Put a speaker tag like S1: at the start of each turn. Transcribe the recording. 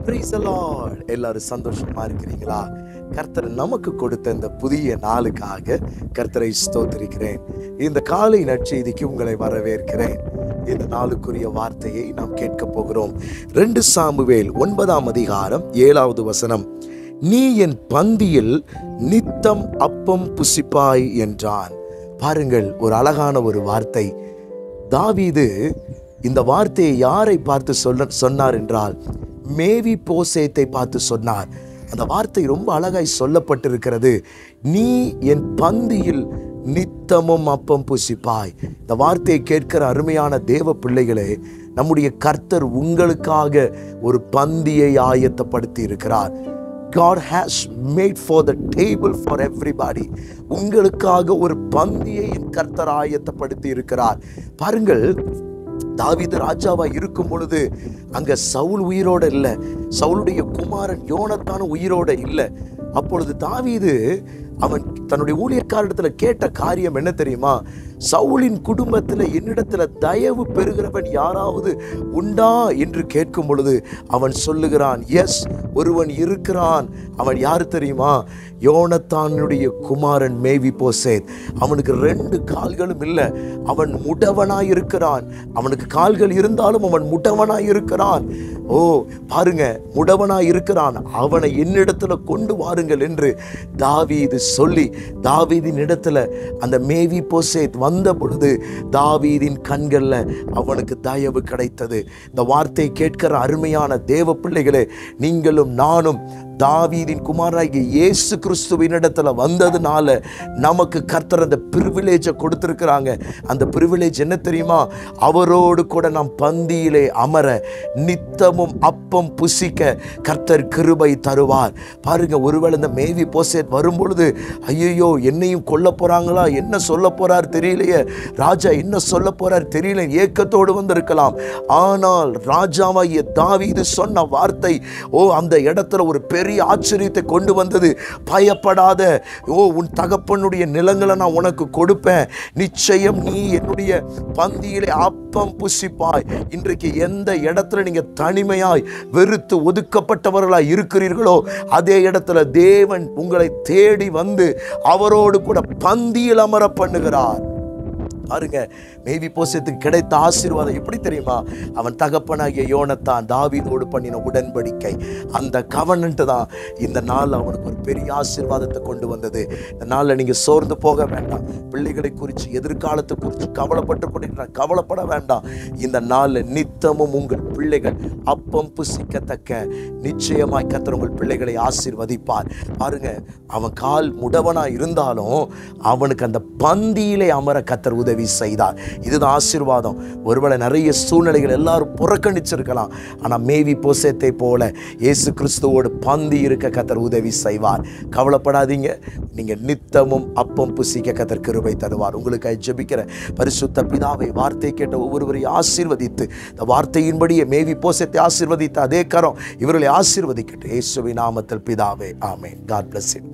S1: Praise the Lord. எல்லாரும் சந்தோஷமா இருக்கிறீங்களா? கர்த்தர் நமக்கு கொடுத்த இந்த புதிய நாளுக்காக கர்த்தரை ஸ்தோத்திரிக்கிறேன். இந்த காலை நற்செய்திக்கு உங்களை வரவேற்கிறேன். இந்த நாளுக்குரிய வார்த்தையை நாம் கேட்க போகிறோம். 2 சாமுவேல் 9ஆம் அதிகாரம் 7வது வசனம். நீ என் பந்தியில் நித்தம் அப்பம் புசிப்பாய் என்றான். பாருங்கள், ஒரு அழகான ஒரு வார்த்தை. தாவீது இந்த வார்த்தையை யாரை பார்த்து சொன்னார் என்றால் மேவி போசேத்தை பார்த்து சொன்னார். அந்த வார்த்தை ரொம்ப அழகாய் சொல்லப்பட்டிருக்கிறது. நீ என் பந்தியில் நித்தமும் அப்பம் புசிப்பாய். இந்த வார்த்தையை கேட்கிற அருமையான தேவ பிள்ளைகளே, நம்முடைய கர்த்தர் உங்களுக்காக ஒரு பந்தியை ஆயத்தப்படுத்தி இருக்கிறார். God has made for the table for everybody. உங்களுக்காக ஒரு பந்தியை என் கர்த்தர் ஆயத்தப்படுத்தி இருக்கிறார். பாருங்கள், தாவீது ராஜாவா இருக்கும் பொழுது அங்க சவுல் உயிரோட இல்லை, சவுலுடைய குமாரன் யோனத்தான் உயிரோட இல்லை. அப்பொழுது தாவீது அவன் தன்னுடைய ஊழியக்காரிடத்துல கேட்ட காரியம் என்ன தெரியுமா? சவுலின் குடும்பத்தில் என்னிடத்துல தயவு பெறுகிறவன் யாராவது உண்டா என்று கேட்கும் பொழுது அவன் சொல்லுகிறான், எஸ், ஒருவன் இருக்கிறான். அவன் யாரு தெரியுமா? யோனத்தானுடைய குமாரன் மேவி போசேத். அவனுக்கு 2 கால்களும் இல்லை, அவன் முடவனாய் இருக்கிறான். அவனுக்கு கால்கள் இருந்தாலும் அவன் முடவனாய் இருக்கிறான். ஓ பாருங்க, முடவனாய் இருக்கிறான். அவனை என்னிடத்துல கொண்டு வாருங்கள் என்று தாவீது சொல்லி தாவீதின் இடத்துல அந்த மேவி போசேத் வந்த பொழுது தாவீதின் கண்கள்ல அவனுக்கு தயவு கிடைத்தது. இந்த வார்த்தை கேட்கிற அருமையான தேவ பிள்ளைகளே, நீங்களும் நானும் தாவீதின் குமாரனாகிய இயேசு கிறிஸ்துவின் இடத்துல வந்ததுனால நமக்கு கர்த்தர் அந்த பிரிவிலேஜை கொடுத்திருக்கிறாங்க. அந்த பிரிவிலேஜ் என்ன தெரியுமா? அவரோடு கூட நாம் பந்தியிலே அமர, நித்தமும் அப்பம் புசிக்க கர்த்தர் கிருபை தருவார். பாருங்க, ஒருவேளை இந்த மேவி போசேத் வரும் பொழுது ஐயோ என்னையும் கொல்ல போறாங்களா, என்ன சொல்ல போறார் தெரியலையே, ராஜா என்ன சொல்ல போறார் தெரியல, ஏக்கத்தோடு வந்திருக்கலாம். ஆனால் ராஜாவாகிய தாவீது சொன்ன வார்த்தை அந்த இடத்துல ஒரு பெரிய ஆச்சரியத்தை கொண்டு வந்தது. பயப்படாத, உன் தகப்பனுடைய நிலங்களை நான் உனக்கு கொடுப்பேன், நிச்சயம் நீ என்னுடைய பந்தியிலே அப்பம் புசிப்பாய். இன்றைக்கு எந்த இடத்துல நீங்க தனிமையாய் வெறுத்து ஒதுக்கப்பட்டவர்களாய் இருக்கிறீர்களோ அதே இடத்துல தேவன் உங்களை தேடி வந்து அவரோடு கூட பந்தியில் அமர பண்ணுகிறார். பாருங்க, மேவி போசேத்துக்கு கிடைத்த ஆசீர்வாதம் எப்படி தெரியுமா? அவன் தகப்பனாகிய யோனத்தான் தாவீதோடு பண்ணின உடன்படிக்கை, அந்த கவனன்ட் தான் இந்த நாள் அவனுக்கு ஒரு பெரிய ஆசீர்வாதத்தை கொண்டு வந்தது. இந்த நாளில் நீங்க சோர்ந்து போக வேண்டாம். பிள்ளைகளை குறித்து, எதிர்காலத்தை குறித்து கவலைப்பட்டு கொண்டு கவலைப்பட வேண்டாம். இந்த நாளில் நித்தமும் உங்கள் பிள்ளைகள் அப்பம் புசிக்கத்தக்க நிச்சயமாய் கர்த்தர் உங்கள் பிள்ளைகளை ஆசீர்வதிப்பார். பாருங்க, அவன் கால் முடவனா இருந்தாலும் அவனுக்கு அந்த பந்தியிலே அமர கர்த்தர் உதவி செய்தார். இதுதான் ஆசீர்வாதம். ஒருவேளை நிறைய சூழ்நிலைகள் எல்லாரும் புறக்கணிச்சிருக்கலாம், ஆனால் மேவி போசேத்தை போல இயேசு கிறிஸ்துவோடு பந்தி இருக்க கர்த்தர் உதவி செய்வார். கவலைப்படாதீங்க, நீங்க நித்தமும் அப்பம் புசிக்க கர்த்தர் கிருபை தருவார். உங்களுக்கு ஜெபிக்கிற பரிசுத்த பிதாவை, வார்த்தை கேட்ட ஒவ்வொருவரையும் ஆசீர்வதித்து, இந்த வார்த்தையின்படியே மேவி போசேத்தை ஆசீர்வதித்த அதே கரம் இவர்களை ஆசீர்வதிக்கட்டும். இயேசுவின் நாமத்தில் பிதாவே, ஆமென். God bless you.